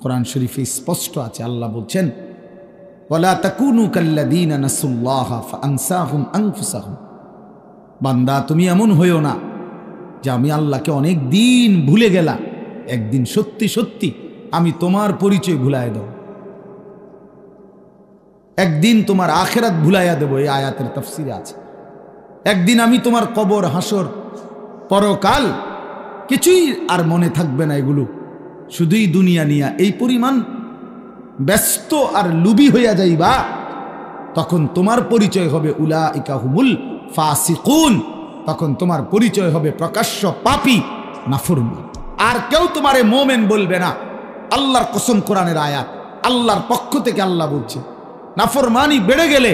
কোরআন শরীফে স্পষ্ট আছে, আল্লাহ বলছেন ওয়ালা তাকুনু কাল্লাযীনা নাসুল্লাহা ফাআনসাহুম আনফুসাহুম। বান্দা তুমি এমন হইও না যে আমি আল্লাহকে অনেক দিন ভুলে গেলাম, একদিন সত্যি সত্যি আমি তোমার পরিচয় ভুলাইয়া দেব, একদিন তোমার আখিরাত ভুলাইয়া দেব। এই আয়াতের তাফসীরে আছে একদিন আমি তোমার কবর, হাসর, পরকাল কিছুই আর মনে থাকবে না, এগুলো শুধুই দুনিয়া নিয়া এই পরিমাণ ব্যস্ত আর লুবি হইয়া যাইবা, তখন তোমার পরিচয় হবে উলাইকা হুমুল ফাসিকুন, তখন তোমার পরিচয় হবে প্রকাশ্য পাপী নাফরমান। আর কেউ তোমারে মোমেন বলবে না। আল্লাহর কসম, কোরআনের আয়াত, আল্লাহর পক্ষ থেকে আল্লাহ বলছে নাফরমানি বেড়ে গেলে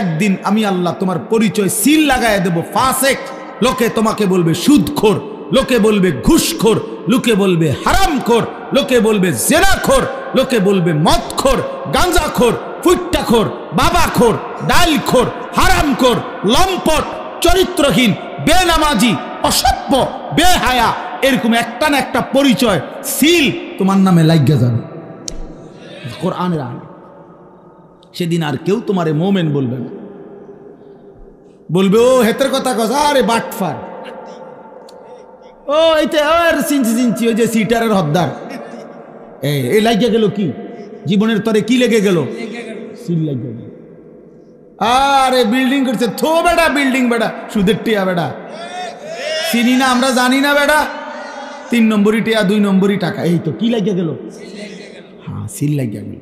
একদিন আমি আল্লাহ তোমার পরিচয় সিল লাগায় দেব ফাসেক। লোকে তোমাকে বলবে সুদখোর, লোকে বলবে ঘুষখোর, লোকে বলবে হারামখোর, লোকে বলবে জেনাখোর, লোকে বলবে মদখোর, গাঁজাখোর, ফুট্টাখোর, বাবাখোর, ডালখোর, হারামখোর, লম্পট, চরিত্রহীন, বেনামাজি, অসভ্য, বেহায়া, এরকম একটা না একটা পরিচয় সিল তোমার নামে লাগিয়ে যাবে কোরআনের আয়াত। সেদিন আর কেউ তোমারে মোমেন বলবে না, বলবে ও হেতের কথা কথা, আরে বাটফার, ও এইতে চিনছি চিনছি, ওই যে সিটারের হদ্দার, এই লাগিয়ে গেল কি জীবনের তরে কি লেগে গেল, সিল লাগিয়ে গেল। আরে বিল্ডিং করছে, থো বেটা বিল্ডিং, বেটা সুদের টিয়া, বেটা চিনি না আমরা, জানি না বেটা, 3 নম্বরই টিয়া, 2 নম্বরই টাকা, এই তো কি লাগিয়ে গেল, হ্যাঁ সিল লাগিয়ে গেল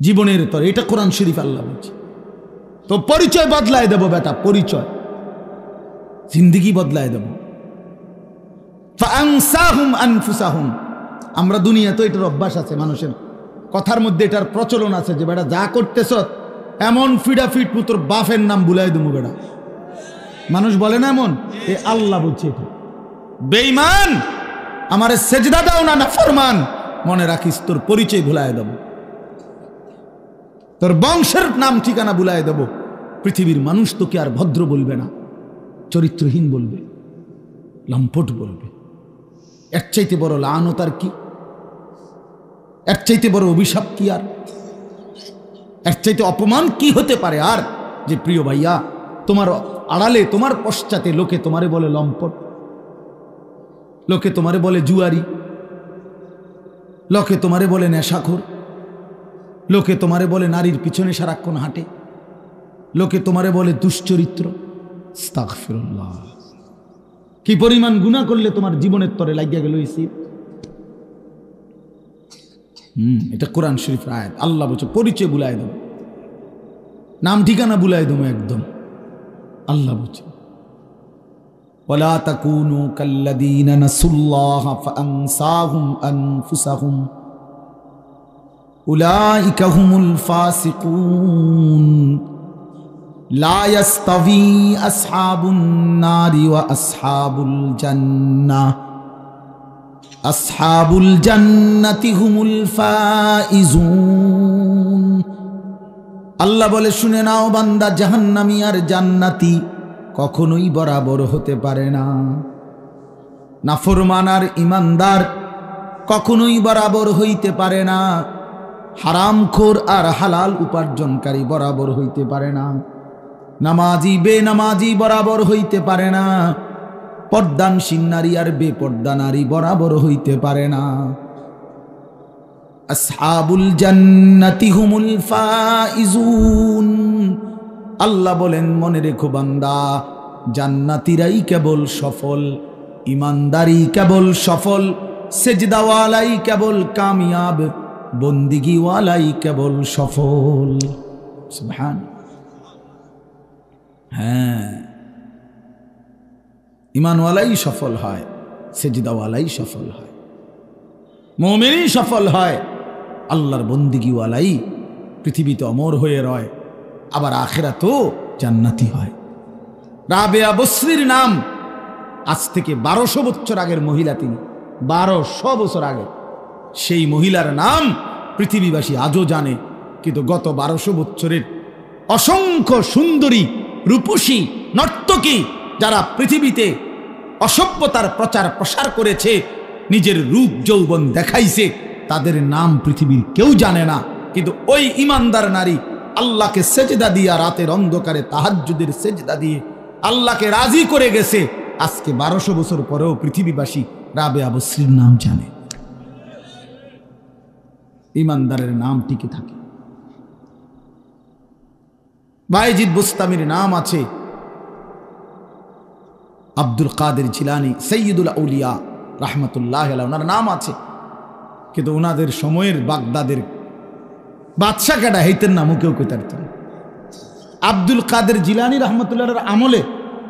জীবনের তরে। এটা কোরআন শরীফ আল্লাহ বলছে। তো পরিচয় বদলায় দেব বেটা, পরিচয়, জিন্দেগি বদলায় দেব। ফাআনসাহুম আনফুসাহুম। আমরা দুনিয়া তো এটার অভ্যাস আছে, মানুষের কথার মধ্যে এটার প্রচলন আছে যে বেটা যা করতেছ এমন ফিডাফিট পুত্র বাফের নাম বুলাই দেবো বেটা। মানুষ বলে না এমন, এ আল্লাহ বলছে এটা। বেঈমান, আমারে সেজদা দাও না নাফরমান, মনে রাখিস তোর পরিচয় ভুলায় দেব, তোর বংশের নাম ঠিকানা ভুলায় দেব। পৃথিবীর মানুষ তোকে আর ভদ্র বলবে না, চরিত্রহীন বলবে, লম্পট বলবে। এর চাইতে বড় লানত আর কি, এর চাইতে বড় অভিশাপ কি আর, এর চাইতে অপমান কি হতে পারে আর, যে প্রিয় ভাইয়া তোমার আড়ালে, তোমার পশ্চাতে লোকে তোমারে বলে লম্পট, লোকে তোমারে বলে জুয়ারি, লোকে তোমারে বলে নেশাখোর, লোকে তোমারে বলে নারীর পিছনে সারাক্ষণ হাঁটে, লোকে তোমারে বলে দুশ্চরিত্র। আস্তাগফিরুল্লাহ, কি পরিমাণ গুনাহ করলে তোমার জীবনের তরে লাগিয়া গেল ইসি। এটা কোরআন শরীফ আয়াত। আল্লাহ বলছে পরিচয় বুলাই দেবো, নাম ঠিকানা বুলাই দেবো একদম। আল্লাহ বলছে ওয়ালা তাকুনু কাল্লাযীনা নাসুল্লাহা ফাআনসাহুম আনফুসাহুম উলাইকা হুমুল ফাসিকুন লা ইয়াস্তাবি আসহাবুন নারি ওয়া আসহাবুল জান্নাহ আসহাবুল জান্নাতি হুমুল ফাইজুন। আল্লাহ বলে শুনে নাও বান্দা, জাহান্নামী আর জান্নাতি কখনোই বরাবর হতে পারে না। নাফরমান আর ইমানদার কখনোই বরাবর হইতে পারে না। হারামখোর আর হালাল উপার্জনকারী বরাবর হইতে পারে না। নামাজি বেনামাজি বরাবর হইতে পারে না। পর্দানশীল নারী আর বেপর্দা নারী বরাবর হইতে পারে না। আসহাবুল জান্নাতি হুমুল ফাইজুন। আল্লাহ বলেন মনে রেখো বান্দা, জান্নাতীরাই কেবল সফল, ইমানদারি কেবল সফল, সেজদাওয়ালাই কেবল কামিয়াব, বন্দিগিওয়ালাই কেবল সফল। সুবহান। হ্যাঁ, ইমানওয়ালাই সফল হয়, সেজদাওয়ালাই সফল হয়, মুমিনই সফল হয়, আল্লাহর বন্দিগিওয়ালাই পৃথিবীতে অমর হয়ে রয়, আবার আখিরাতেও জান্নাতি হয়। রাবেয়া বসরির নাম, আজ থেকে 1200 বছর আগের মহিলা তিনি, 1200 বছর আগে। সেই মহিলার নাম পৃথিবীবাসী আজও জানে, কিন্তু গত 1200 বছরের অসংখ্য সুন্দরী রূপসী নর্তকী যারা পৃথিবীতে অসভ্যতার প্রচার প্রসার করেছে, নিজের রূপ যৌবন দেখাইছে, তাদের নাম পৃথিবীর কেউ জানে না, কিন্তু ওই ইমানদার নারী আল্লাহকে সেজদা দিয়া, রাতের অন্ধকারে তাহাজ্জুদের সেজদা দিয়ে আল্লাহকে রাজি করে গেছে। আজকে 1200 বছর পরেও পৃথিবীবাসী রাবেয়া বসরির নাম জানে। ইমানদারের নাম টিকে থাকে। বায়েজিদ বুস্তামির নাম আছে, আব্দুল কাদের জিলানী সৈয়দুল আউলিয়া রাহমাতুল্লাহ আলাইহি ওনার নাম আছে, কিন্তু ওনাদের সময়ের বাগদাদের বাদশা কেডা হেইতেন নামও কেউ কইতে পারত না। আব্দুল কাদের জিলানী রাহমাতুল্লাহর আমলে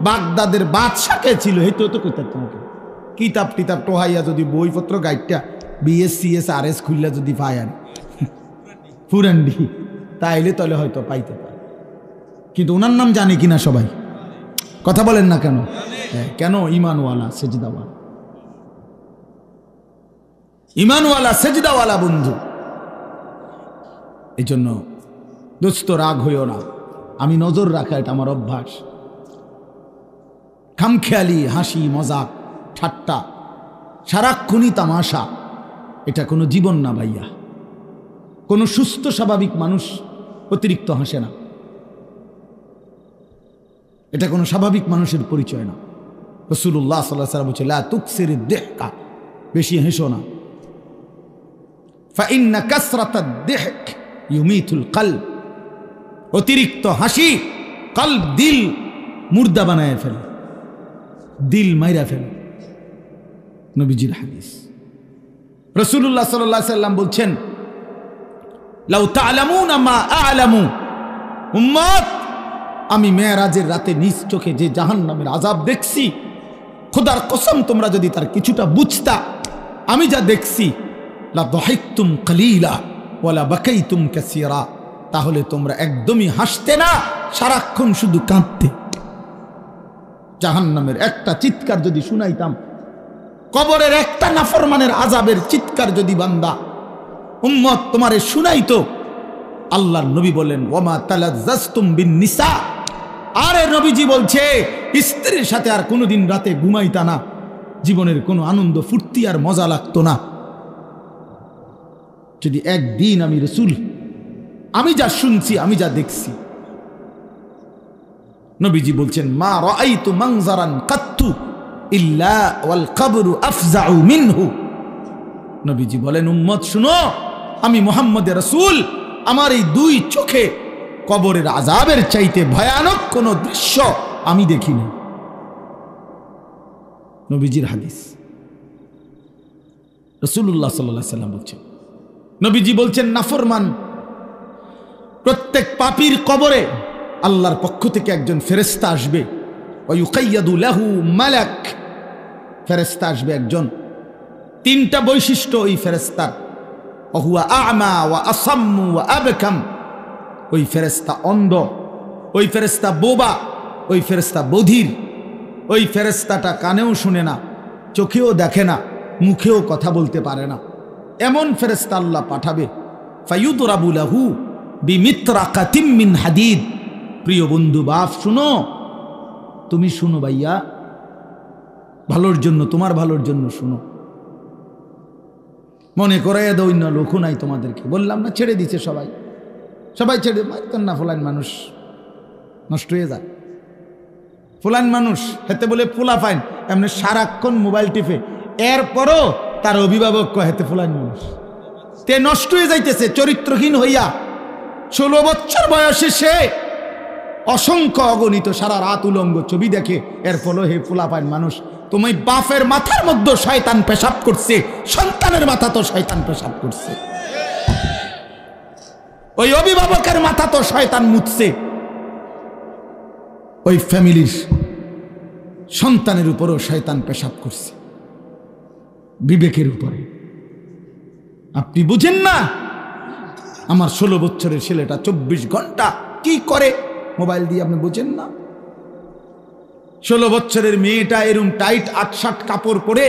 বাগদাদের বাদশা কে ছিল হেইতেও তো কইতে পারত না। কিতাব টিতাব টোহাইয়া যদি বইপত্র গাইডটা BS CS RS খুললা যদি পায় আর পুরান্ডি তাইলে তাহলে হয়তো পাইতে পারে, কিন্তু ওনার নাম জানে কিনা সবাই? কথা বলেন না কেন? কেন? ইমানওয়ালা সেজদাওয়ালা, ইমানওয়ালা সেজদাওয়ালা বন্ধু। এই জন্য দোস্ত রাগ হইও না, আমি নজর রাখা এটা আমার অভ্যাস। খামখেয়ালি হাসি মজাক ঠাট্টা সারাক্ষণই তামাশা, এটা কোনো জীবন না ভাইয়া। কোনো সুস্থ স্বাভাবিক মানুষ অতিরিক্ত হাসে না, এটা কোনো স্বাভাবিক মানুষের পরিচয় না। রাসূলুল্লাহ সাল্লাল্লাহু আলাইহি ওয়াসাল্লাম বলেছেন, লা তুকসিরিদ দিহকা, বেশি হেসো না। ফাইন্না কাসরাতাদ দিহক ইউমিতুল কলব, অতিরিক্ত হাসি কলব দিল মুর্দা বানায় ফেলে, দিল মাইরা ফেলে। নবীজির হাদিস। রাসূলুল্লাহ সাল্লাল্লাহু আলাইহি ওয়াসাল্লাম বলছেন, লাউ তা'লামুনা মা আ'লামু, উম্মত আমি মেরাজের রাতে নিজ চোখে যে জাহান্নামের আযাব দেখছি, খোদার কসম তোমরা যদি তার কিছুটা বুঝতা, আমি যা দেখছি, লা দাহিকতুম কলিলা ওয়ালা বাকাইতুম কাসীরা, তাহলে তোমরা একদমই হাসতে না, সারাক্ষণ শুধু কাঁদতে। জাহান্নামের একটা চিৎকার যদি শুনাইতাম, কবরের একটা নাফরমানের আযাবের চিৎকার যদি বান্দা উম্মত তোমারে শুনাইতো, আল্লাহর নবী বলেন, ওয়ামা তালাজ্জাজতুম বিন নিসা, আরে নবীজি বলছে স্ত্রীর সাথে আর কোনোদিন রাতে ঘুমাইতা না, জীবনের কোনো আনন্দ ফুর্তি আর মজা লাগতো না। যদি একদিন আমি রাসূল, আমি যা শুনছি, আমি যা দেখছি, নবীজি বলছেন, মা রাআইতু মানজারান কাত্তু ইল্লা ওয়াল কবরু আফজাউ মিনহু। নবীজি বলেন, উম্মত শুনো, আমি মুহাম্মদের রাসূল, আমার এই দুই চোখে কবরের আযাবের চাইতে ভয়ানক কোন দৃশ্য আমি দেখিনি। নবীজির হাদিস। রাসূলুল্লাহ সাল্লাল্লাহু আলাইহি ওয়াসাল্লাম বলছেন, নবীজি বলছেন, নাফরমান প্রত্যেক পাপীর কবরে আল্লাহর পক্ষ থেকে একজন ফেরেশতা আসবে, ওয়া ইউকাইয়াদু লাহু মালাক, ফেরেশতা আসবে একজন। তিনটা বৈশিষ্ট্য ওই ফেরেশতার, ওহুয়া আ'মা ওয়া আসাম্মু ওয়া আবকাম, ওই ফেরেশতা অন্ধ, ওই ফেরেশতা বোবা, ওই ফেরেশতা বধির, ওই ফেরেশতাটা কানেও শুনে না, চোখেও দেখে না, মুখেও কথা বলতে পারে না। এমন ফেরেশতা আল্লাহ পাঠাবে, ফায়ুদরাবু লাহু বিমিত্রাকাতিম মিন হাদিদ। প্রিয় বন্ধু বাপ শুনো, তুমি শুনো ভাইয়া, ভালোর জন্য, তোমার ভালোর জন্য শুনো। মনে করাইয়া দাও, অন্য লোকও নাই তোমাদেরকে, বললাম না ছেড়ে দিছে সবাই, সবাই ছেড়ে মারতেন না। ফুলান মানুষ নষ্ট হয়ে যায়, ফুলান মানুষ হেতে বলে ফুলা ফাইন, এমনি সারাক্ষণ মোবাইল টিপে, এরপরও তার অভিভাবক কয় হেতে ফুলান মানুষ, তে নষ্ট হয়ে যাইতেছে চরিত্রহীন হইয়া। 16 বছর বয়সে সে অসংখ্য অগণিত সারা রাত উলঙ্গ ছবি দেখে, এর ফলে হে ফুলা পাইন মানুষ। তুমি বাপের মাথার মধ্যে শয়তান পেশাব করছে, সন্তানের মাথা তো শয়তান পেশাব করছে, ওই অভিভাবকের মাথা তো শয়তান মুছছে, ওই ফ্যামিলির সন্তানের উপরও শয়তান পেশাব করছে, বিবেকের উপরে। আপনি বুঝেন না? আমার 16 বছরের ছেলেটা 24 ঘন্টা কি করে মোবাইল দিয়ে, আপনি বুঝেন না? 16 বছরের মেয়েটা এরম টাইট 8-7 কাপড় পরে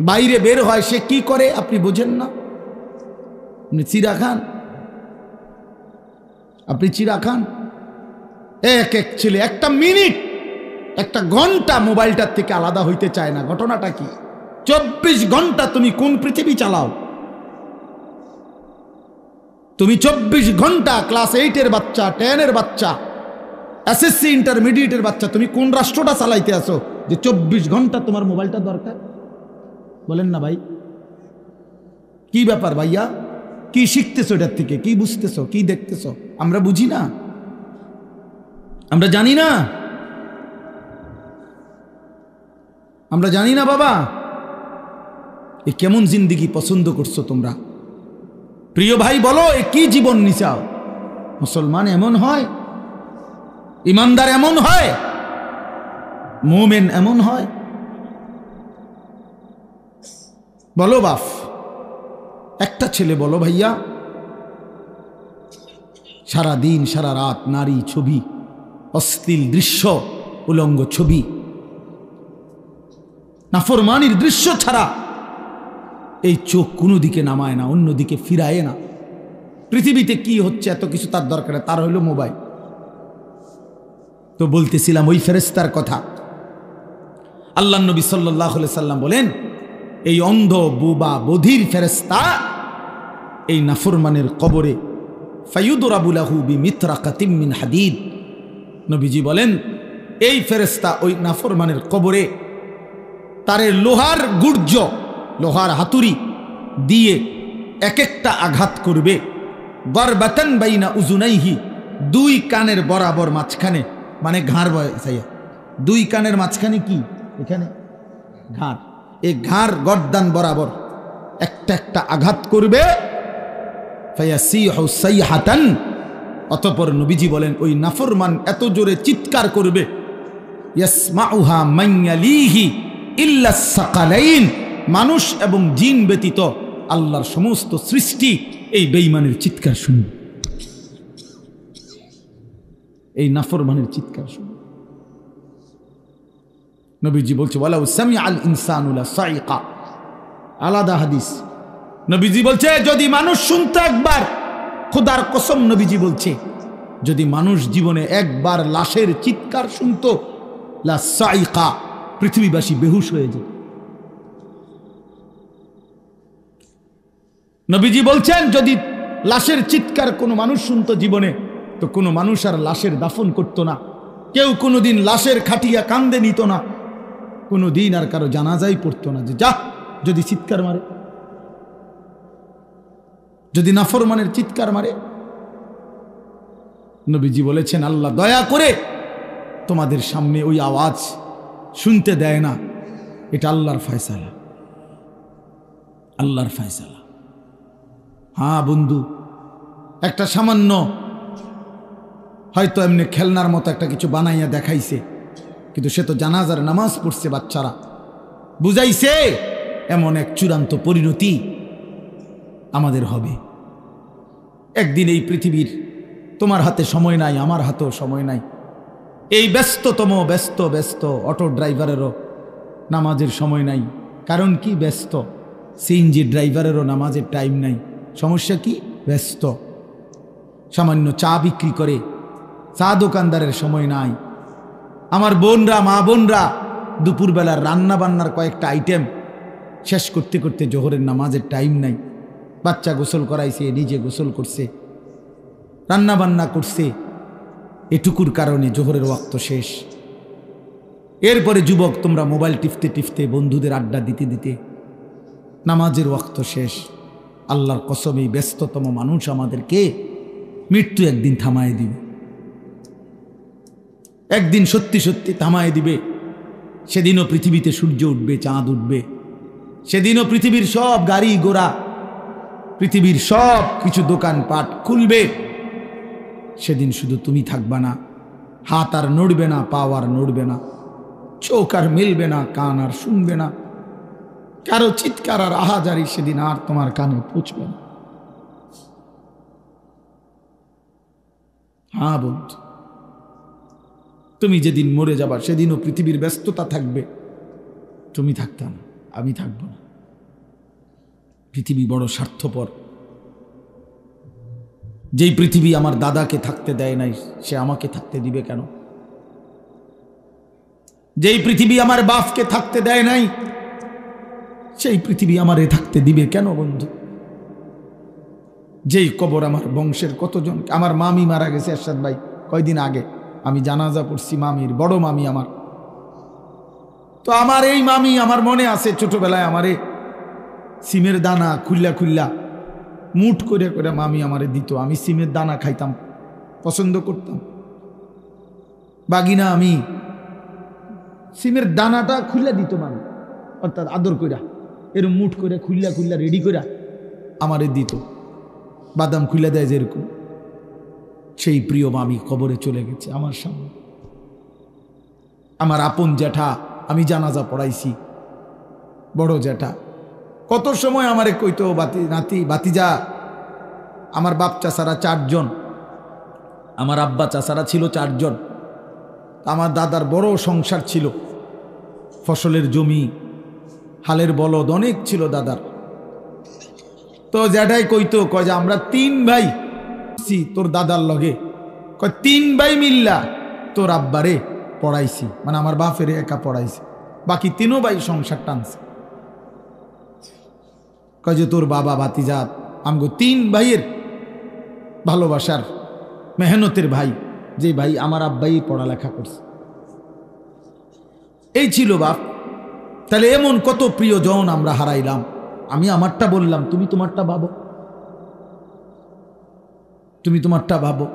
বাইরে বের হয়, সে কি করে আপনি বুঝেন না? আপনি চিরা খান, আপনি চিরা খান। এক এক ছেলে একটা মিনিট, একটা ঘন্টা মোবাইলটার থেকে আলাদা হইতে চায় না। ঘটনাটা কি? 24 ঘন্টা তুমি কোন পৃথিবী চালাও? তুমি 24 ঘন্টা ক্লাস 8-এর বাচ্চা, 10-এর বাচ্চা, এসএসসি ইন্টারমিডিয়েটের বাচ্চা, তুমি কোন রাষ্ট্রটা চালাইতে আসো যে 24 ঘন্টা তোমার মোবাইলটা দরকার? বলেন না ভাই, কি ব্যাপার ভাইয়া? কি শিখতেছো এটার থেকে? কি বুঝতেছো? কি দেখতেছো? আমরা বুঝি না, আমরা জানি না, আমরা জানি না বাবা। এ কেমন জিন্দিগি পছন্দ করছো তোমরা? প্রিয় ভাই বলো, এ কি জীবন নিচাও? মুসলমান এমন হয়? ইমানদার এমন হয়? মুমিন এমন হয়? বলো বাপ, একটা ছেলে বলো ভাইয়া, সারা দিন সারা রাত নারী ছবি, অশ্লীল দৃশ্য, উলঙ্গ ছবি, নাফরমানির দৃশ্য ছাড়া এই চোখ কোনো দিকে নামায় না, অন্যদিকে ফিরায় না। পৃথিবীতে কি হচ্ছে এত কিছু তার দরকার, তার হইল মোবাইল। তো বলতেছিলাম ওই ফেরেশতার কথা। আল্লাহ নবী সাল্লাল্লাহু আলাইহি সাল্লাম বলেন, এই অন্ধ বুবা বধির ফেরেশতা এই নাফরমানের কবরে ফায়ুদরাবু লাহু বিমিতরাকাতিম মিন হাদিদ, নবীজি বলেন এই ফেরেশতা ওই নাফরমানের কবরে তারে লোহার গুর্জ, লোহার হাতুড়ি দিয়ে এক একটা আঘাত করবে। গরবাতান বাইনা উজুনাইহি, দুই কানের বরাবর মাঝখানে, মানে ঘাড় বসাইয়া, দুই কানের মাঝখানে কি এখানে ঘাড়, এই ঘাড় গর্দান বরাবর একটা একটা আঘাত করবে। ফায়াসিহু সাইহাতান, অতঃপর নবীজি বলেন ওই নাফরমান এত জোরে চিৎকার করবে, ইয়াসমাউহা মান ইয়ালিহি ইল্লা সাকালাইন, মানুষ এবং জিন ব্যতীত আল্লাহর সমস্ত সৃষ্টি এই বেঈমানের চিৎকার শুনবে, এই নাফরমানের চিৎকার শুনবে। নবীজি বলছে ওয়ালাউ সামিআল ইনসানু লাসাইকা, আলাদা হাদিস। নবীজি বলছে যদি মানুষ শুনতো একবার, খোদার কসম নবীজি বলছে যদি মানুষ জীবনে একবার লাশের চিৎকার শুনতো, লাসাইকা, পৃথিবীবাসী বেহুশ হয়ে যেত। নবীজি বলছেন যদি লাশের চিৎকার কোনো মানুষ শুনতো জীবনে, তো কোনো মানুষ আর লাশের দাফন করতো না, কেউ কোনোদিন লাশের খাটিয়া কান্দে নিত না, কোনো দিন আর কারো জানাজাই পড়তো না। যে যা, যদি চিৎকার মারে, যদি নাফরমানের চিৎকার মারে। নবীজি বলেছেন আল্লাহ দয়া করে তোমাদের সামনে ওই আওয়াজ শুনতে দেয় না, এটা আল্লাহর ফয়সালা, আল্লাহর ফয়সালা। হ্যাঁ বন্ধু, একটা সামান্য হয়তো এমনি খেলনার মতো একটা কিছু বানাইয়া দেখাইছে, কিন্তু সে তো জানাজার নামাজ পড়ছে, বাচ্চারা বুঝাইছে এমন এক চূড়ান্ত পরিণতি আমাদের হবে একদিন। এই পৃথিবীর তোমার হাতে সময় নাই, আমার হাতেও সময় নাই। এই ব্যস্ততম ব্যস্ত অটো ড্রাইভারেরও নামাজের সময় নাই। কারণ কি? ব্যস্ত। সিএনজি ড্রাইভারেরও নামাজের টাইম নাই। সমস্যা কি? ব্যস্ত। সামান্য চা বিক্রি করে চা দোকানদারের সময় নাই। আমার বোনরা, মা বোনরা দুপুরবেলার রান্না বান্নার কয়েকটা আইটেম শেষ করতে করতে জোহরের নামাজের টাইম নাই। বাচ্চা গোসল করাইছে, নিজে গোসল করছে, রান্না বান্না করছে, এটুকুর কারণে জোহরের ওয়াক্ত শেষ। এরপরে যুবক তোমরা মোবাইল টিপতে টিপতে, বন্ধুদের আড্ডা দিতে দিতে নামাজের ওয়াক্ত শেষ। আল্লাহর কসম, এই ব্যস্ততম মানুষ আমাদেরকে মৃত্যু একদিন থামায় দিবে, একদিন সত্যি সত্যি থামায় দিবে। সেদিনও পৃথিবীতে সূর্য উঠবে, চাঁদ উঠবে, সেদিনও পৃথিবীর সব গাড়ি ঘোড়া, পৃথিবীর সব কিছু দোকানপাট খুলবে। সেদিন শুধু তুমি থাকবা না, হাত আর নড়বে না, পা আর নড়বে না, চোখ আর মিলবে না, কান আর শুনবে না, কারো চিৎকার আর আহাজারি সেদিন আর তোমার কানে পৌঁছবে না। হ্যাঁ বন্ধু, তুমি যেদিন মরে যাবা সেদিনও পৃথিবীর ব্যস্ততা থাকবে, তুমি থাকতাম, আমি থাকব না। পৃথিবী বড় স্বার্থপর। যেই পৃথিবী আমার দাদাকে থাকতে দেয় নাই, সে আমাকে থাকতে দিবে কেন? যেই পৃথিবী আমার বাপকে থাকতে দেয় নাই, সেই পৃথিবী আমারে থাকতে দিবে কেন বন্ধু? যেই কবর আমার বংশের কতজন, আমার মামি মারা গেছে এরশাদ ভাই কয়দিন আগে, আমি জানাজা পড়ছি মামির, বড় মামি আমার। তো আমার এই মামি, আমার মনে আছে ছোটবেলায় আমারে সিমের দানা খুল্লা খুল্লা মুঠ করে করে মামি আমারে দিত, আমি সিমের দানা খাইতাম, পছন্দ করতাম। বাগিনা আমি সিমের দানাটা খুল্লা দিত মামি, অর্থাৎ আদর কইরা এরকম মুঠ করে খুল্লা খুল্লা রেডি কইরা আমারে দিত, বাদাম খুলে দেয় যেরকম। সেই প্রিয় মামি কবরে চলে গেছে আমার সামনে। আমার আপন জ্যাঠা, আমি জানাজা পড়াইছি, বড় জ্যাঠা কত সময় আমারে কইতো, নাতি বাতিজা, আমার বাপ চাচারা 4 জন, আমার আব্বা চাচারা ছিল 4 জন। আমার দাদার বড় সংসার ছিল, ফসলের জমি, হালের বলদ অনেক ছিল দাদার। তো জ্যাঠাই কইতো, কয় যে আমরা 3 ভাই তোর দাদার লগে, কয় 3 ভাই মিল্লা তোর আব্বারে পড়াইছি, মানে আমার বাপেরে একা পড়াইছি, বাকি 3 ভাই সংসার টানছে। কয় যে তোর বাবা ভাতিজা আমগো 3 ভাইয়ের ভালোবাসার মেহনতের ভাই, যে ভাই আমার আব্বাই পড়ালেখা করছে। এই ছিল বাপ। তাহলে এমন কত প্রিয়জন আমরা হারাইলাম। আমি আমারটা বললাম, তুমি তোমারটা ভাবো, তুমি তোমারটা ভাবো।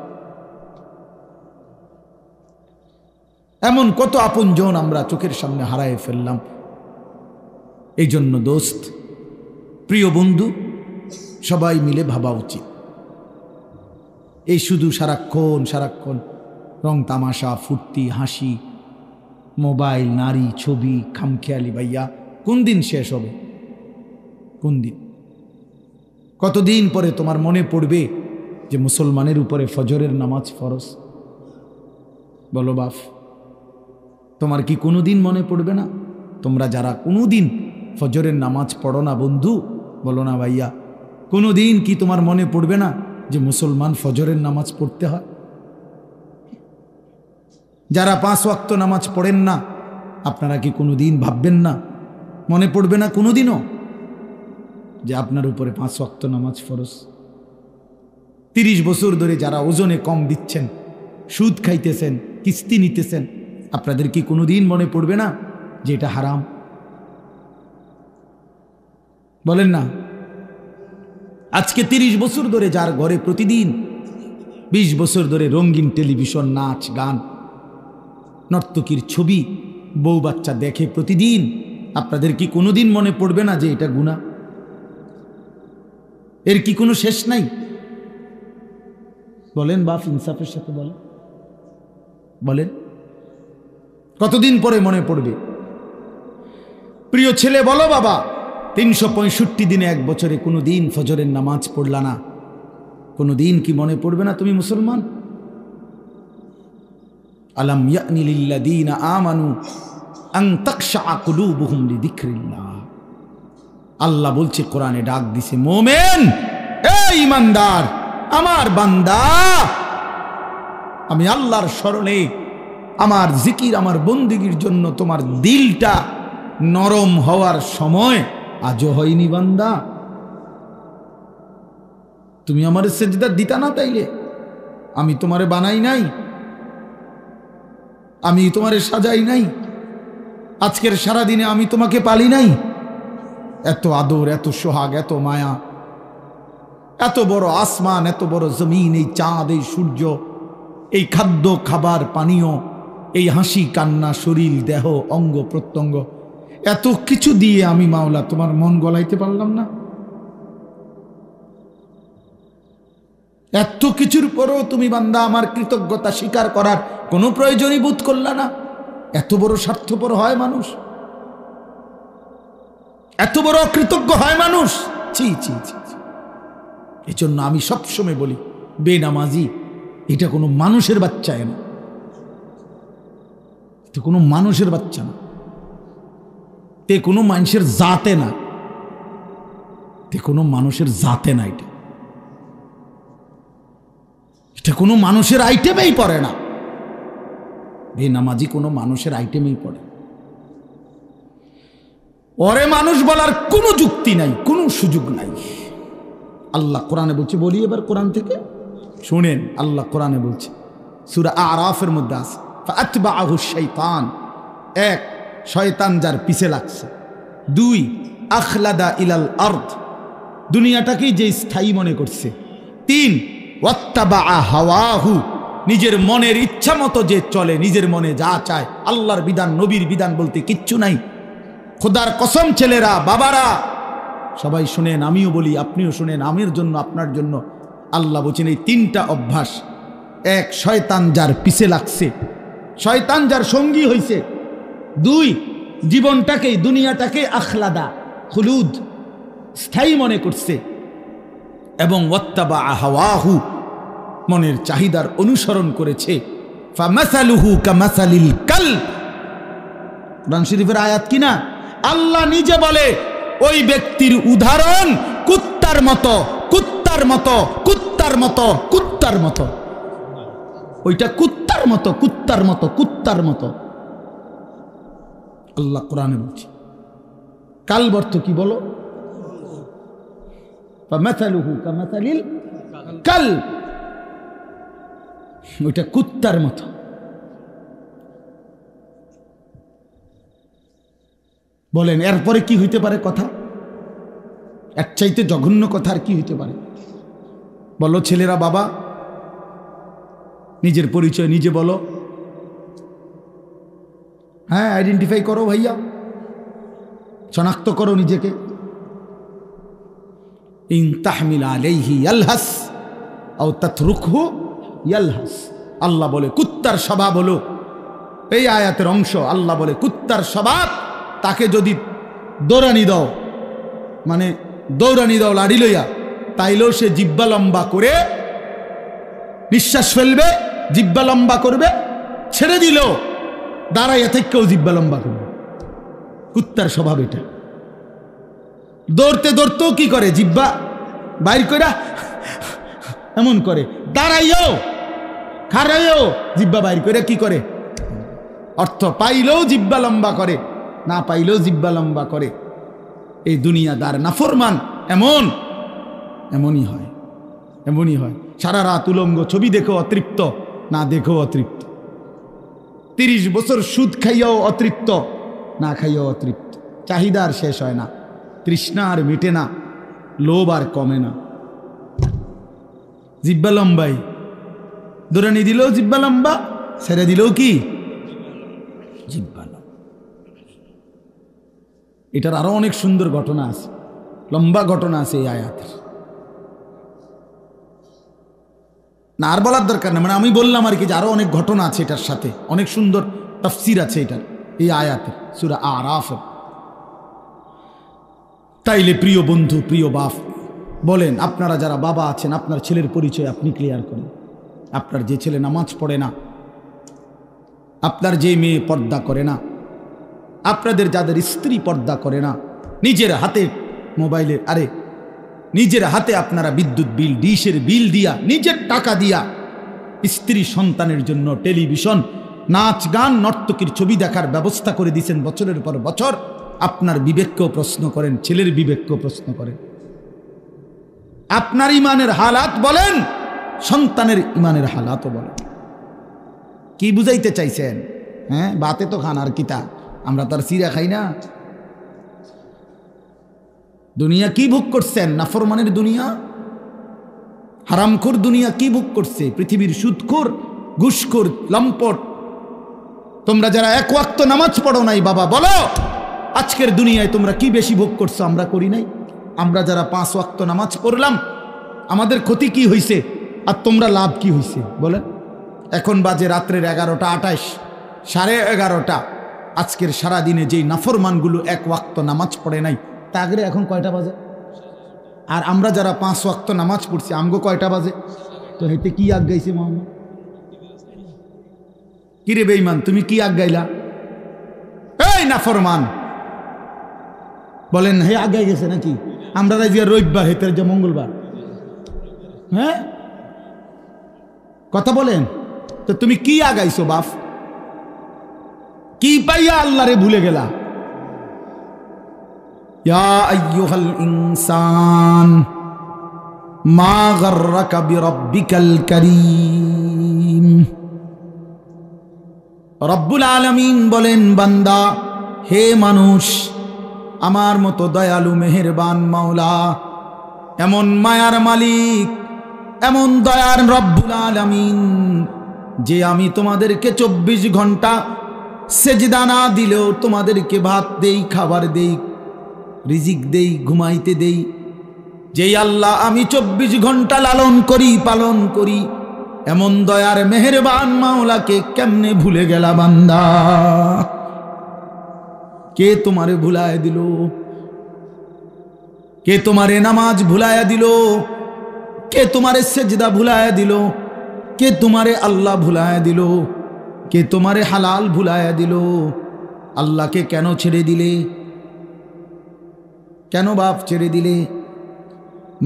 এমন কত আপনজন আমরা চোখের সামনে হারায় ফেললাম। এই জন্য দোস্ত, প্রিয় বন্ধু, সবাই মিলে ভাবা উচিত। এই শুধু সারাক্ষণ সারাক্ষণ রং তামাশা, ফুর্তি, হাসি, মোবাইল, নারী, ছবি, খামখেয়ালি, ভাইয়া কোন দিন শেষ হবে? কোন দিন? কতদিন পরে তোমার মনে পড়বে যে মুসলমানের উপরে ফজরের নামাজ ফরজ? বলো বাপ, তোমার কি কোনোদিন মনে পড়বে না? তোমরা যারা কোনোদিন ফজরের নামাজ পড়ো না বন্ধু, বলো না ভাইয়া, কোনোদিন কি তোমার মনে পড়বে না যে মুসলমান ফজরের নামাজ পড়তে হয়? যারা 5 ওয়াক্ত নামাজ পড়েন না, আপনারা কি কোনোদিন ভাববেন না, মনে পড়বে না কোনোদিনও যে আপনার উপরে 5 ওয়াক্ত নামাজ ফরজ? 30 বছর ধরে যারা ওজনে কম দিচ্ছেন, সুদ খাইতেছেন, কিস্তি নিতেছেন, আপনাদের কি কোনোদিন মনে পড়বে না যে এটা হারাম? বলেন না। আজকে 30 বছর ধরে যার ঘরে প্রতিদিন 20 বছর ধরে রঙিন টেলিভিশন, নাচ গান, নর্তকীর ছবি, বউ বাচ্চা দেখে প্রতিদিন, আপনাদের কি কোনোদিন মনে পড়বে না যে এটা গুনাহ? এর কি কোনো শেষ নাই? বলেন বাপ, ইনসাফের সাথে বলেন, বলেন কতদিন পরে মনে পড়বে? প্রিয় ছেলে, বলো বাবা, 365 দিনে 1 বছরে কোনো দিন ফজরের নামাজ পড়লা না, কোনো দিন কি মনে পড়বে না তুমি মুসলমান? আলাম ইয়ানি লিল্লাযীনা আমানু আন তাখশা কুলুবুহুম লিযিকরিল্লাহ। আল্লাহ বলছে, কোরআনে ডাক দিছে, মুমিন, এই ঈমানদার, আমার বান্দা, আমি আল্লাহর স্মরণে, আমার জিকির, আমার বন্দেগীর জন্য তোমার দিলটা নরম হওয়ার সময় আজও হয়নি বান্দা? তুমি আমার সেজদা দিতা না? তাইলে আমি তোমারে বানাই নাই, আমি তোমারে সাজাই নাই, আজকের সারা দিনে আমি তোমাকে পালি নাই? এত আদর, এত সোহাগ, এত মায়া, এত বড় আসমান, এত বড় জমিন, এই চাঁদ, এই সূর্য, এই খাদ্য, খাবার, পানীয়, এই হাসি, কান্না, শরীর, দেহ, অঙ্গ প্রত্যঙ্গ, এত কিছু দিয়ে আমি মাওলা তোমার মন গলাইতে পারলাম না? এত কিছুর পরও তুমি বান্দা আমার কৃতজ্ঞতা স্বীকার করার কোনো প্রয়োজনই বোধ করলা না? এত বড় স্বার্থপর হয় মানুষ? এত বড় অকৃতজ্ঞ হয় মানুষ? ছি ছি ছি। এই জন্য আমি সবসময় বলি, বেনামাজি এটা কোনো মানুষের বাচ্চা না, এটা কোনো মানুষের বাচ্চা না, তে কোনো মানুষের জাতে না, তে কোনো মানুষের জাতে না, এটা এটা কোনো মানুষের আইটেমেই পড়ে না। বেনামাজি কোনো মানুষের আইটেমেই পড়ে। ওরে মানুষ বলার কোনো যুক্তি নাই, কোনো সুযোগ নাই, আল্লাহ কোরআনে বলছে, বলি এবার কোরআন থেকে শুনেন। আল্লাহ কোরআনে বলছে, সূরা আরাফের মধ্যে আছে, ফাআতবাআহু শাইতান, এক, শয়তান যার পিছে লাগছে। দুই, আখলাদা ইলাল আরদ, দুনিয়াটাকেই যে স্থায়ী মনে করছে। তিন, ওয়াত্তাবাআ হাওয়াহু, নিজের মনের ইচ্ছা মতো যে চলে, নিজের মনে যা চায়। আল্লাহর বিধান, নবীর বিধান বলতে কিচ্ছু নাই। খোদার কসম, ছেলেরা, বাবারা, সবাই শুনেন, আমিও বলি, আপনিও শুনেন, আমির জন্য, আপনার জন্য। আল্লাহ বলছেন এই তিনটা অভ্যাস, এক, শয়তান যার পিছে লাগছে, শয়তান যার সঙ্গী হইছে। দুই, জীবনটাকেই, দুনিয়াটাকে আখলাদা, খুলুদ, স্থায়ী মনে করছে। এবং ওয়াত্তাবা হাওয়াহু, মনের চাহিদার অনুসরণ করেছে। ফামাসালুহু কামাসালিল কালব, কোরআন শরীফের আয়াত কিনা? আল্লাহ নিজে বলে ওই ব্যক্তির উদাহরণ কুত্তার মতো, কুত্তার মতো, কুত্তার মতো, কুত্তার মতো। ওইটা কুত্তার মতো, কুত্তার মতো, কুত্তার মতো। আল্লাহ কোরআনে বলছে। কালব অর্থ কি বলো? ফামাসালুহু কামাসালিল কালব, ওইটা কুত্তার মতো। বলেন এরপরে কি হইতে পারে কথা? এর চাইতে জঘন্য কথা আর কি হইতে পারে? বলো ছেলেরা, বাবা, নিজের পরিচয় নিজে বলো। হ্যাঁ, আইডেন্টিফাই করো ভাইয়া, শনাক্ত করো নিজেকে। ইন তাহমিল আলাইহি ইয়ালহাস আও তাতরুকহু ইয়ালহাস, আল্লাহ বলে কুত্তার স্বভাব হলো, এই আয়াতের অংশ। আল্লাহ বলে কুত্তার স্বভাব, তাকে যদি দৌড়ানি দাও, মানে দৌড়ানি দাও লাড়ি লইয়া, তাইলেও সে জিব্বা লম্বা করে নিঃশ্বাস ফেলবে, জিব্বা লম্বা করবে। ছেড়ে দিল দাঁড়াইয়া থেকেও জিব্বা লম্বা করবে। কুত্তার স্বভাব এটা। দৌড়তে দৌড়তেও কি করে? জিব্বা বাইর করে এমন করে। দাঁড়াইও, খাড়াইও জিব্বা বাইর করে কি করে? অর্থ পাইলেও জিব্বা লম্বা করে, না পাইলেও জিব্বা লম্বা করে। এই দুনিয়াদার নাফরমান এমনই হয়, এমনই হয়। সারা রাত উলঙ্গ, ছবি দেখেও অতৃপ্ত, না দেখেও অতৃপ্ত। 30 বছর সুদ খাইয়াও অতৃপ্ত, না খাইয়াও অতৃপ্ত। চাহিদা আর শেষ হয় না, তৃষ্ণা আর মিটে না, লোভ আর কমে না। জিব্বা লম্বাই, দৌড়ানি দিলেও জিব্বা লম্বা, ছেড়ে দিলেও কি জিব্বা লম্বা। এটার আরো অনেক সুন্দর ঘটনা আছে, লম্বা ঘটনা আছে এই আয়াতের। না আর বলার দরকার না, মানে আমি বললাম আর কি যে আরো অনেক ঘটনা আছে এটার সাথে, অনেক সুন্দর তাফসীর আছে এটার, এই আয়াতের, সূরা আরাফের। তাইলে প্রিয় বন্ধু, প্রিয় বাপ, বলেন আপনারা যারা বাবা আছেন, আপনার ছেলের পরিচয় আপনি ক্লিয়ার করেন। আপনার যে ছেলে নামাজ পড়ে না, আপনার যে মেয়ে পর্দা করে না, আপনাদের যাদের স্ত্রী পর্দা করে না, নিজের হাতে মোবাইলের, আরে নিজের হাতে আপনারা বিদ্যুৎ বিল, ডিশের বিল দিয়া, নিজের টাকা দিয়া স্ত্রী সন্তানের জন্য টেলিভিশন, নাচ গান, নর্তকীর ছবি দেখার ব্যবস্থা করে দিয়েছেন বছরের পর বছর। আপনার বিবেককেও প্রশ্ন করেন, ছেলের বিবেককেও প্রশ্ন করেন। আপনার ইমানের হালাত বলেন, সন্তানের ইমানের হালাতও বলেন। কি বুঝাইতে চাইছেন? হ্যাঁ, বাতে তো খান আর কিতা, আমরা তো আর সিরা খাই না। দুনিয়া কি ভোগ করছেন? নাফরমানের দুনিয়া, হারামখোর দুনিয়া কি ভোগ করছে? পৃথিবীর সুদখোর, ঘুষখোর, লম্পট। তোমরা যারা এক ওয়াক্ত নামাজ পড়ো নাই, বাবা বলো আজকের দুনিয়ায় তোমরা কি বেশি ভোগ করছো? আমরা করি নাই? আমরা যারা 5 ওয়াক্ত নামাজ পড়লাম, আমাদের ক্ষতি কি হয়েছে আর তোমরা লাভ কি হয়েছে বলেন? এখন বাজে রাত্রের 11টা 28, 11:30। আজকের সারাদিনে যেই নাফরমানগুলো এক ওয়াক্ত নামাজ পড়ে নাই, তা আগে এখন কয়টা বাজে? আর আমরা যারা 5 ওয়াক্ত নামাজ পড়ছি, আমগো কয়টা বাজে? তো হেতে কি আগ গাইছে মোহাম্মদ? কিরে বেঈমান, তুমি কি আগ গাইলা? এই নাফরমান, বলেন হে আগাই গেছে নাকি? আমরা রাজিয়া রবিবার, হেতের যে মঙ্গলবার। হ্যাঁ, কথা বলেন তো, তুমি কি আগাইছো বাপ? কি পাইয়া আল্লাহরে ভুলে গেলা? ইয়া আইয়ুহাল ইনসান, মা গাররাকা বিরাব্বিকাল কারীম। রব্বুল আলামিন বলেন, বান্দা, হে মানুষ, আমার মতো দয়ালু মেহেরবান মাওলা, এমন মায়ার মালিক, এমন দয়ার রব্বুল আলামিন, যে আমি তোমাদেরকে 24 ঘন্টা সেজদা না দিলেও তোমাদেরকে ভাত দেই, খাবার দেই, রিজিক দেই, ঘুমাইতে দেই, যেই আল্লাহ আমি 24 ঘন্টা লালন করি, পালন করি, এমন দয়ার মেহেরবান মাওলাকে কেমনে ভুলে গেলা বান্দা? কে তোমারে ভুলায় দিল? কে তোমারে নামাজ ভুলায়া দিল? কে তোমারে সেজদা ভুলায়া দিল? কে তোমারে আল্লাহ ভুলায়া দিল? কে তোমারে হালাল ভুলায়া দিল? আল্লাহকে কেন ছেড়ে দিলে? কেন বাপ ছেড়ে দিলে?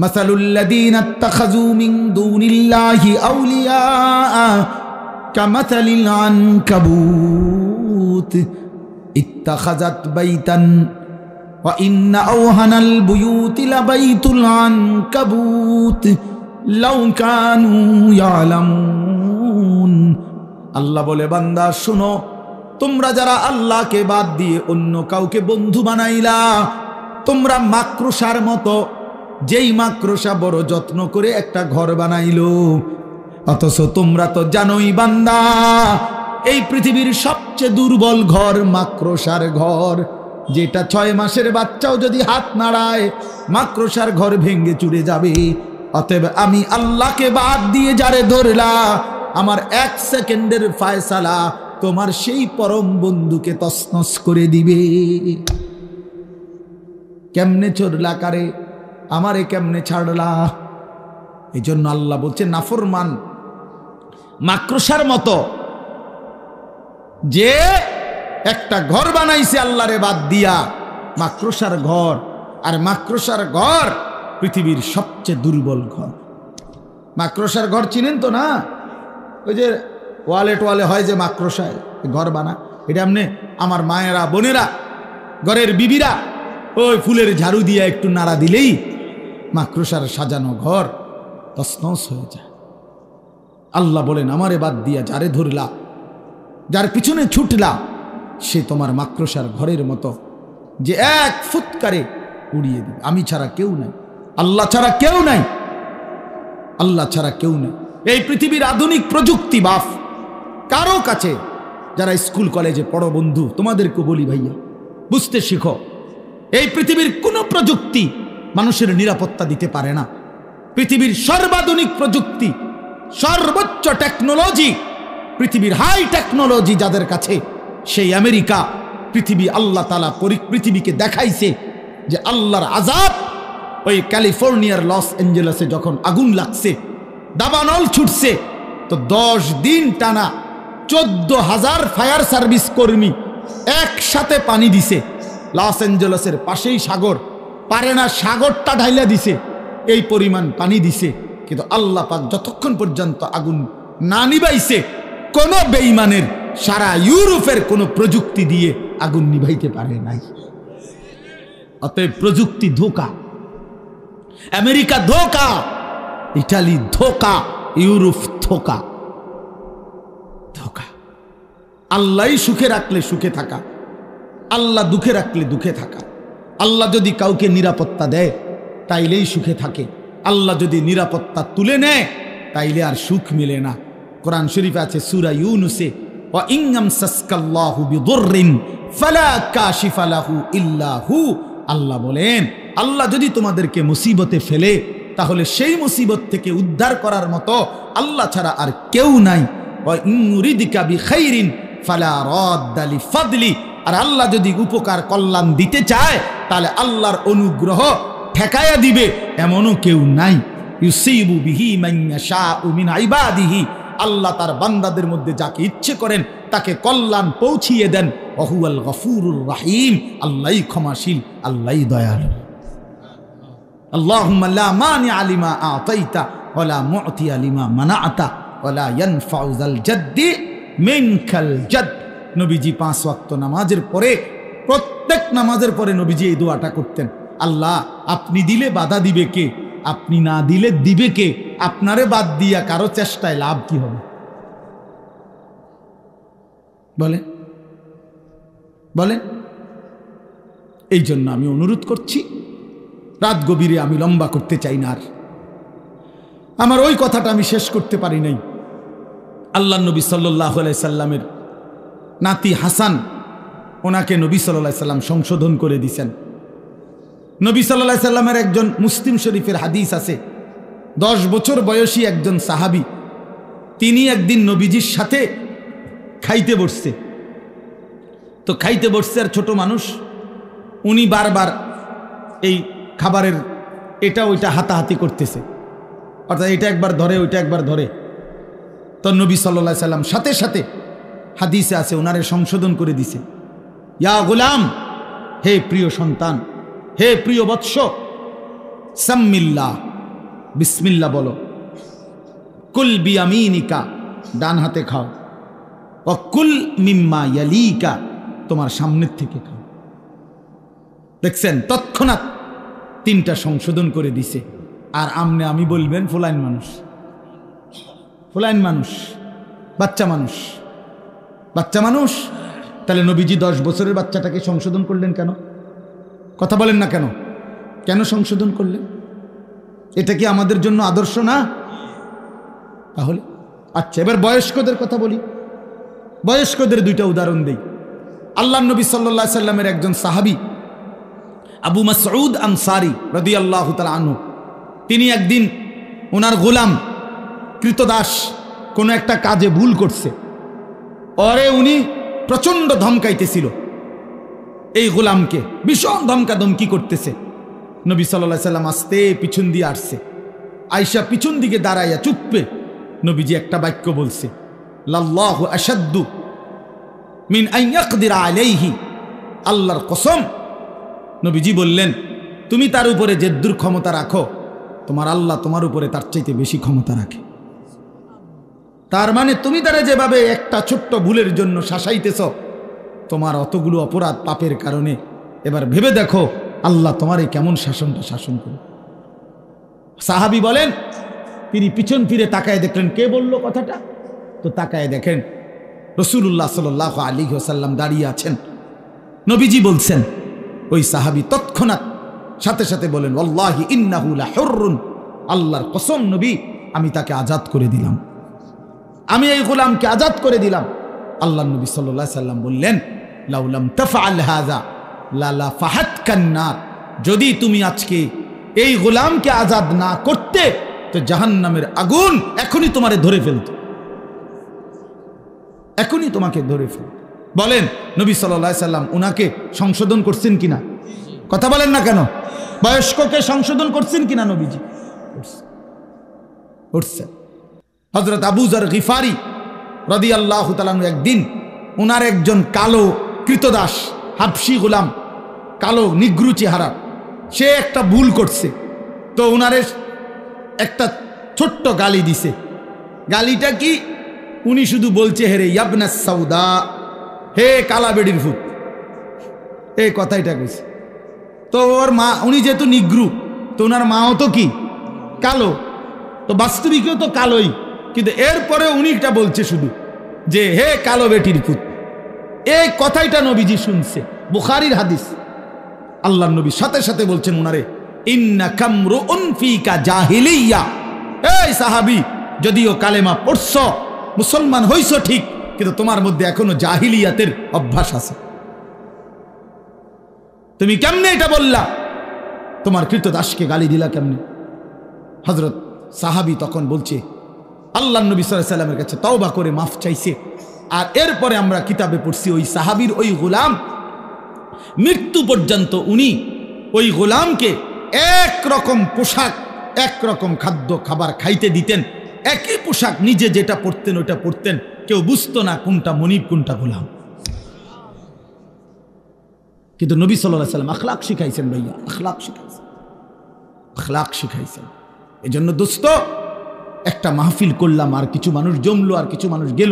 মাসালুল লাযীনা ইত্তাখাযু মিন দুনিল্লাহি আউলিয়া কামাসালিল আনকাবুত ইত্তাখাযাত বাইতান ওয়া ইন্না আওহানাল বুয়ুতি লাবাইতুল আনকাবুত লাউ কানু ইয়ালামুন। আল্লাহ বলে, বান্দা শুনো, তোমরা যারা আল্লাহকে বাদ দিয়ে অন্য কাউকে বন্ধু বানাইলা, তোমরা মাকড়সার মতো, যেই মাকড়সা বড় যত্ন করে একটা ঘর বানাইলো, অথচ তোমরা তো জানোই বান্দা, এই পৃথিবীর সবচেয়ে দুর্বল ঘর মাকড়সার ঘর, যেটা 6 মাসের বাচ্চাও যদি হাত নাড়ায় মাকড়সার ঘর ভেঙে চুরে যাবে। অতএব আমি আল্লাহকে বাদ দিয়ে যারে ধরলা, আমার 1 সেকেন্ডের ফায়সালা তোমার সেই পরম বন্ধুকে তছনছ করে দিবে। কেমনে চড়লা কারে? আমারে কেমনে ছাড়লা? এই জন্য আল্লাহ বলছে, নাফরমান মাকড়সার মতো, যে একটা ঘর বানাইছে আল্লাহরে বাদ দিয়া, মাকড়সার ঘর। আর মাকড়সার ঘর পৃথিবীর সবচেয়ে দুর্বল ঘর। মাকড়সার ঘর চিনেন তো না? ওই যে ওয়ালে টোয়ালে হয় যে মাকড়সায় ঘর বানা, এটা এমনি আমার মায়েরা, বোনেরা, ঘরের বিবিরা ওই ফুলের ঝাড়ু দিয়ে একটু নাড়া দিলেই মাকড়সার সাজানো ঘর তছনছ হয়ে যায়। আল্লাহ বলেন, আমারে বাদ দিয়া যারে ধরলা, যার পিছনে ছুটলা, সে তোমার মাকড়সার ঘরের মতো, যে 1 ফুৎকারে উড়িয়ে দিবে। আমি ছাড়া কেউ নাই, আল্লাহ ছাড়া কেউ নাই, আল্লাহ ছাড়া কেউ নাই। এই পৃথিবীর আধুনিক প্রযুক্তি বাপ কারো কাছে, যারা স্কুল কলেজে পড়ো বন্ধু, তোমাদেরকে বলি ভাইয়া, বুঝতে শিখো, এই পৃথিবীর কোনো প্রযুক্তি মানুষের নিরাপত্তা দিতে পারে না। পৃথিবীর সর্বাধুনিক প্রযুক্তি, সর্বোচ্চ টেকনোলজি, পৃথিবীর হাই টেকনোলজি যাদের কাছে, সেই আমেরিকা, পৃথিবী আল্লাহ তাআলা পৃথিবীকে দেখাইছে যে আল্লাহর আযাব। ওই ক্যালিফোর্নিয়ার লস অ্যাঞ্জেলেসে যখন আগুন লাগছে, দাবানল ছুটছে, তো 10 দিন টানা 14,000 ফায়ার সার্ভিস কর্মী একসাথে পানি দিছে। লস অ্যাঞ্জেলেসের পাশেই সাগর, পারে না সাগরটা ঢাইলা দিছে, এই পরিমাণ পানি দিছে। কিন্তু আল্লাহ পাক যতক্ষণ পর্যন্ত আগুন না নিভাইছে, কোন বেঈমানের সারা ইউরোপের কোন প্রযুক্তি দিয়ে আগুন নিভাইতে পারে নাই। অতএব প্রযুক্তি ধোঁকা, আমেরিকা ধোঁকা, ইটালি ধোঁকা, ইউরোপ ধোঁকা, ধোঁকা। আল্লাহ সুখে রাখলে সুখে থাকা, আল্লাহ দুঃখে রাখলে দুঃখে থাকা। আল্লাহ যদি কাউকে নিরাপত্তা দেয় তাইলেই সুখে থাকে, আল্লাহ যদি নিরাপত্তা তুলে নেয় তাইলে আর সুখ মিলে না। কোরআন শরীফে আছে সূরা ইউনুসে, ওয়া ইনয়ামসাসকাল্লাহু বিদুররিন ফালা কাশিফা লাহু ইল্লা হু। আল্লাহ বলেন, আল্লাহ যদি তোমাদেরকে মুসিবতে ফেলে, তাহলে সেই মুসিবত থেকে উদ্ধার করার মতো আল্লাহ ছাড়া আর কেউ নাই। ওয়া ইনুরিদিকা বিখাইরিন ফালা রাদ্দা লিফাদলি। আর আল্লাহ যদি উপকার কল্যাণ দিতে চায়, তাহলে আল্লাহর অনুগ্রহ ঠেকায়া দিবে এমনও কেউ নাই। ইউসিবু বিহি মান ইয়াশাউ মিন ইবাদিহি। আল্লাহ তার বান্দাদের মধ্যে যাকে ইচ্ছে করেন তাকে কল্যাণ পৌঁছিয়ে দেন। ওহুয়াল গফুরুর রাহিম। আল্লাহই ক্ষমাশীল, আল্লাহই দয়ালু। আল্লাহুম্মা লা মানিআ লিমা আতাইতা ওয়া লা মু'তিয়া লিমা মানা'তা ওয়া লা ইয়ানফা'ু যাল জাদ্দি মিনকাল জাদ। নবীজি 5 ওয়াক্ত নামাজের পরে, প্রত্যেক নামাজের পরে নবীজি এই দোয়াটা করতেন, আল্লাহ আপনি দিলে বাধা দিবে কে? আপনি না দিলে দিবে কে? আপনারে বাদ দিয়া কারো চেষ্টায় লাভ কি হবে? বলেন বলেন। এই জন্য আমি অনুরোধ করছি, রাত গভীরে আমি লম্বা করতে চাই না আর। আমার ওই কথাটা আমি শেষ করতে পারি নাই। আল্লাহ নবী সাল্লাল্লাহু আলাইহি সাল্লামের নাতি হাসান, ওনাকে নবী সাল্লাল্লাহু আলাইহি সাল্লাম সংশোধন করে দিয়েছেন। নবী সাল্লাল্লাহু আলাইহি সাল্লামের একজন মুসলিম শরীফের হাদিস আছে, 10 বছর বয়সী একজন সাহাবী, তিনি একদিন নবীজির সাথে খাইতে বসছে। তো খাইতে বসছে, আর ছোট মানুষ, উনি বারবার এই খাবারের এটা ওইটা হাতাহাতি করতেছে, অর্থাৎ এটা একবার ধরে ওইটা একবার ধরে। তো নবী সাল্লাল্লাহু আলাইহি সাল্লাম সাথে সাথে, হাদিসে আছে, ওনারে সংশোধন করে দিছে। ইয়া গোলাম, হে প্রিয় সন্তান, হে প্রিয় বৎস, সাম্মিল্লাহ, বিসমিল্লাহ বলো। কুল বিয়ামিনিকা, ডান হাতে খাও। ও কুল মিম্মা ইয়ালিকা, তোমার সামনের থেকে খাও। দেখছেন, তৎক্ষণাৎ 3টা সংশোধন করে দিছে। আর আমনে আমি বলবেন ফুলাইন মানুষ, ফুলাইন মানুষ, বাচ্চা মানুষ, বাচ্চা মানুষ। তাহলে নবীজি 10 বছরের বাচ্চাটাকে সংশোধন করলেন কেন? কথা বলেন না কেন? কেন সংশোধন করলেন? এটা কি আমাদের জন্য আদর্শ না? তাহলে আচ্ছা, এবার বয়স্কদের কথা বলি। বয়স্কদের 2টা উদাহরণ দেই। আল্লাহ নবী সাল্লাল্লাহু আলাইহি সাল্লামের একজন সাহাবী আবু মাসউদ আনসারী রাদিয়াল্লাহু তাআলা আনহু, তিনি একদিন ওনার গোলাম কৃতদাস কোনো একটা কাজে ভুল করছে, ওরে উনি প্রচণ্ড ধমকাইতেছিল, এই গোলামকে ভীষণ ধমকাধমকি করতেছে। নবী সাল্লাল্লাহু আলাইহি সাল্লাম আস্তে পিছন দিয়ে আসছে, আয়েশা পিছন দিকে দাঁড়াইয়া চুপে নবীজি একটা বাক্য বলছে, লাল্লাহু আশাদ্দু মিন আন ইয়াকদিরা আলাইহি, আল্লাহর কসম, নবীজি বললেন, তুমি তার উপরে যে দূর ক্ষমতা রাখো, তোমার আল্লাহ তোমার উপরে তার চাইতে বেশি ক্ষমতা রাখে। তার মানে তুমি তারা যেভাবে একটা ছোট্ট ভুলের জন্য শাসাইতেছ, তোমার অতগুলো অপরাধ পাপের কারণে, এবার ভেবে দেখো আল্লাহ তোমার এই কেমন শাসনটা শাসন করে। সাহাবী বলেন, তিনি পিছন ফিরে তাকায় দেখলেন কে বলল কথাটা। তো তাকায় দেখেন রাসূলুল্লাহ সাল্লাল্লাহু আলাইহি ওয়াসাল্লাম দাঁড়িয়ে আছেন। নবীজি বলছেন, ওই সাহাবী তৎক্ষণাৎ সাথে সাথে বলেন, ওয়াল্লাহি ইন্নাহু লাহুররুন, আল্লাহর কসম নবী, আমি তাকে আজাদ করে দিলাম, আমি এই গোলামকে আজাদ করে দিলাম। আল্লাহ নবী সাল্লাল্লাহু আলাইহি সাল্লাম বললেন, লাউলাম তাফআল হাযা লা ফাহাতকান নার, যদি তুমি আজকে এই গোলামকে আজাদ না করতে, তো জাহান্নামের আগুন এখনই তোমারে ধরে ফেলত, এখনই তোমাকে ধরে ফেলত। বলেন নবী সাল্লাল্লাহু আলাইহি সাল্লাম উনাকে সংশোধন করছেন কিনা? কথা বলেন না কেন? বয়স্ককে সংশোধন করছেন কিনা নবীজি? করছেন। হযরত আবু যর গিফারি রাদিয়াল্লাহু তাআলা একদিন ওনার একজন কালো কৃতদাস হাবশি গোলাম, কালো নিগ্রু চেহারা, সে একটা ভুল করছে। তো ওনারে একটা ছোট্ট গালি দিছে। গালিটা কি? উনি শুধু বলছে, হেরে ইয়াবনাস সাউদা, হে কালা বেডির ফুট, এই কথাইটা কইছে। তো ওর মা, উনি যেহেতু নিগ্রু, তো ওনার মাও তো কি কালো, তো বাস্তবিকও তো কালোই, কিন্তু এরপরে উনি এটা বলছে শুধু যে হে কালো বেটির পুত। এই কথাইটা নবীজি শুনছে, বুখারীর হাদিস। আল্লাহর নবী সাথে সাথে বলছেন উনারে, ইন্নাকা আমরুন ফিকা জাহিলিয়া, এই সাহাবী, যদিও কালেমা পড়ছ, মুসলমান হইছ ঠিক, কিন্তু তোমার মধ্যে এখনো জাহিলিয়াতের অভ্যাস আছে। তুমি কেমনে এটা বললা? তোমার কৃতদাসকে গালি দিলা কেমনে? হযরত সাহাবী তখন বলছে, আল্লাহর নবী সাল্লাল্লাহু আলাইহি ওয়াসাল্লামের কাছে তওবা করে মাফ চাইছে। আর এরপরে আমরা কিতাবে পড়ছি, ওই সাহাবীর ওই গোলাম মৃত্যু পর্যন্ত উনি ওই গোলামকে একরকম পোশাক, একরকম খাদ্য খাবার খাইতে দিতেন, একই পোশাক, নিজে যেটা পরতেন ওটা পরতেন, কেউ বুঝতো না কোনটা মনিব কোনটা গোলাম। কিন্তু নবী সাল্লাল্লাহু আলাইহি ওয়াসাল্লাম আখলাক শিখাইছেন, ভাইয়া আখলাক শিখাইছেন, আখলাক শিখাইছেন। এই জন্য দোস্ত, একটা মাহফিল করলাম, আর কিছু মানুষ জমলো, আর কিছু মানুষ গেল,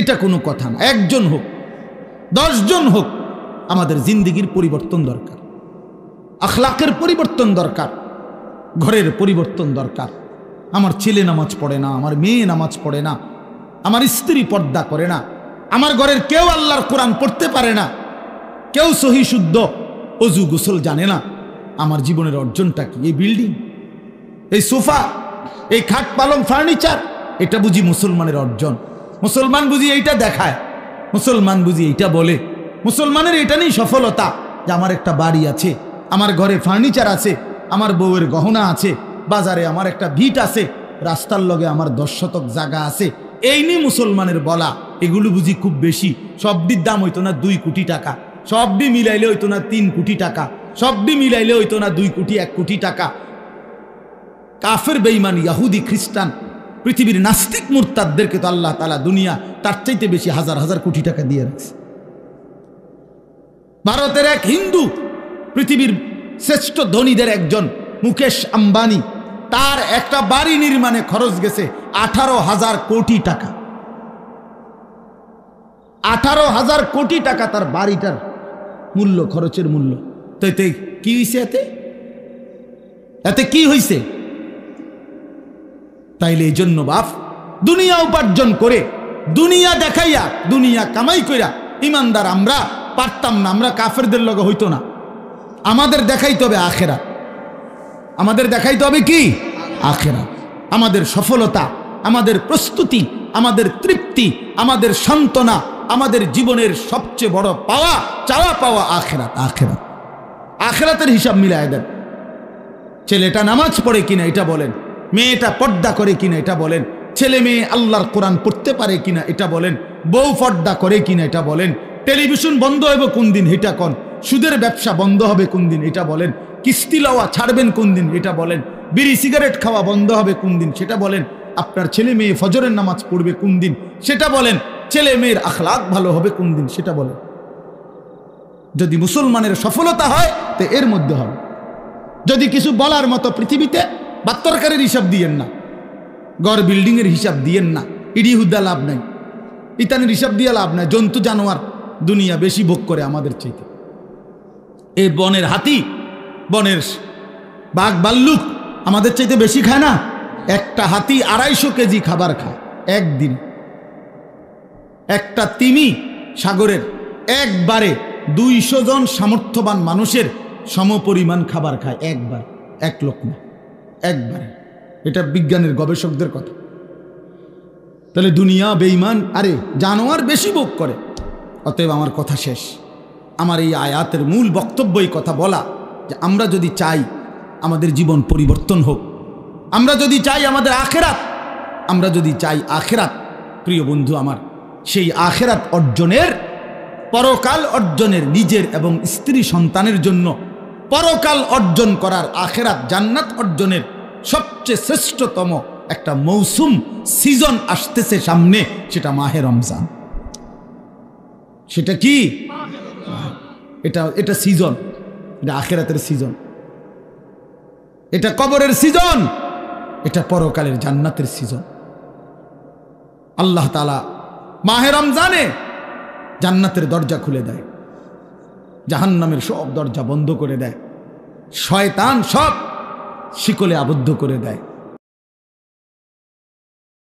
এটা কোনো কথা না। 1 জন হোক, 10 জন হোক, আমাদের জিন্দেগির পরিবর্তন দরকার, আখলাকের পরিবর্তন দরকার। ঘরের পরিবর্তন দরকার। আমার ছেলে নামাজ পড়ে না, আমার মেয়ে নামাজ পড়ে না, আমার স্ত্রী পর্দা করে না, আমার ঘরের কেউ আল্লাহর কোরআন পড়তে পারে না, কেউ সহি শুদ্ধ অজু গোসল জানে না। আমার জীবনের অর্জনটা কি? এই বিল্ডিং, এই সোফা, এই খাট পালং ফার্নিচার, এটা বুঝি মুসলমানের অর্জন? মুসলমান বুঝি এইটা দেখায়, মুসলমান বুঝি এইটা বলে, মুসলমানের এটা নেই সফলতা যে আমার একটা বাড়ি আছে, আমার ঘরে ফার্নিচার আছে, আমার বউয়ের গহনা আছে, বাজারে আমার একটা ভিট আছে, রাস্তার লগে আমার 10 শতক জায়গা আছে। এই নিয়ে মুসলমানের বলা, এগুলো বুঝি খুব বেশি। সবটির দাম হইতো না 2 কোটি টাকা, সবটি মিলাইলে হইতো না 3 কোটি টাকা, সবটি মিলাইলে হইতো না 2 কোটি 1 কোটি টাকা। কাফের বেঈমান ইহুদি খ্রিস্টান পৃথিবীর নাস্তিক মুরতাদদেরকে তো আল্লাহ তাআলা দুনিয়া তার চাইতে বেশি হাজার হাজার কোটি টাকা দিয়ে রাখছে। ভারতের এক হিন্দু পৃথিবীর শ্রেষ্ঠ ধনীদের একজন মুকেশ আম্বানি, তার একটা বাড়ি নির্মাণে খরচ গেছে 18,000 কোটি টাকা। 18,000 কোটি টাকা তার বাড়িটার মূল্য, খরচের মূল্য। তো এতে কি হয়েছে? এতে কি হয়েছে? তাইলে এই জন্য বাপ, দুনিয়া উপার্জন করে, দুনিয়া দেখাইয়া, দুনিয়া কামাই কইরা ইমানদার আমরা পারতাম না, আমরা কাফেরদের লগে হইতো না। আমাদের দেখাইতে হবে আখিরাত, আমাদের দেখাইতে হবে কি? আখিরাত। আমাদের সফলতা, আমাদের প্রস্তুতি, আমাদের তৃপ্তি, আমাদের সান্ত্বনা, আমাদের জীবনের সবচেয়ে বড় পাওয়া, চাওয়া পাওয়া আখিরাত। আখিরাত, আখিরাতের হিসাব মিলায় দেন। ছেলেটা নামাজ পড়ে কিনা এটা বলেন, মেয়েটা পর্দা করে কিনা এটা বলেন, ছেলে মেয়ে আল্লাহর কোরআন পড়তে পারে কিনা এটা বলেন, বউ পর্দা করে কিনা এটা বলেন, টেলিভিশন বন্ধ হবে কোন দিন এটা কোন, সুদের ব্যবসা বন্ধ হবে কোন দিন এটা বলেন, কিস্তি লওয়া ছাড়বেন কোন দিন এটা বলেন, বিড়ি সিগারেট খাওয়া বন্ধ হবে কোন দিন সেটা বলেন, আপনার ছেলে মেয়ে ফজরের নামাজ পড়বে কোন দিন সেটা বলেন, ছেলে মেয়ের আখলাক ভালো হবে কোন দিন সেটা বলেন। যদি মুসলমানের সফলতা হয় তো এর মধ্যে হবে। যদি কিছু বলার মতো পৃথিবীতে বাত্তরকারের হিসাব দিয়েন না, গড় বিল্ডিংয়ের হিসাব দিয়েন না, ইডি হুদ্দা লাভ নাই, ইতানের হিসাব দিয়ে লাভ নাই। জন্তু জানোয়ার দুনিয়া বেশি ভোগ করে আমাদের চাইতে। এই বনের হাতি, বনের বাঘ ভাল্লুক আমাদের চাইতে বেশি খায় না? একটা হাতি 250 কেজি খাবার খায় একদিন। একটা তিমি সাগরের একবারে 200 জন সামর্থ্যবান মানুষের সমপরিমাণ খাবার খায় একবার, এক লোক না, একবারে। এটা বিজ্ঞানের গবেষকদের কথা। তাহলে দুনিয়া বেঈমান, আরে জানোয়ার বেশি ভোগ করে। অতএব আমার কথা শেষ, আমার এই আয়াতের মূল বক্তব্য এই কথা বলা যে আমরা যদি চাই আমাদের জীবন পরিবর্তন হোক, আমরা যদি চাই আমাদের আখেরাত, আমরা যদি চাই আখেরাত, প্রিয় বন্ধু আমার, সেই আখেরাত অর্জনের, পরকাল অর্জনের, নিজের এবং স্ত্রী সন্তানের জন্য পরকাল অর্জন করার, আখেরাত জান্নাত অর্জনের সবচেয়ে শ্রেষ্ঠতম একটা মৌসুম, সিজন আসতেছে সামনে, সেটা মাহে রমজান। সেটা কি? এটা সিজন, এটা আখেরাতের সিজন, এটা কবরের সিজন, এটা পরকালের জান্নাতের সিজন। আল্লাহ তাআলা মাহে রমজানে জান্নাতের দরজা খুলে দেয়, জাহান্নামের সব দরজা বন্ধ করে দেয়, শয়তান সব শিকলে আবদ্ধ করে দেয়।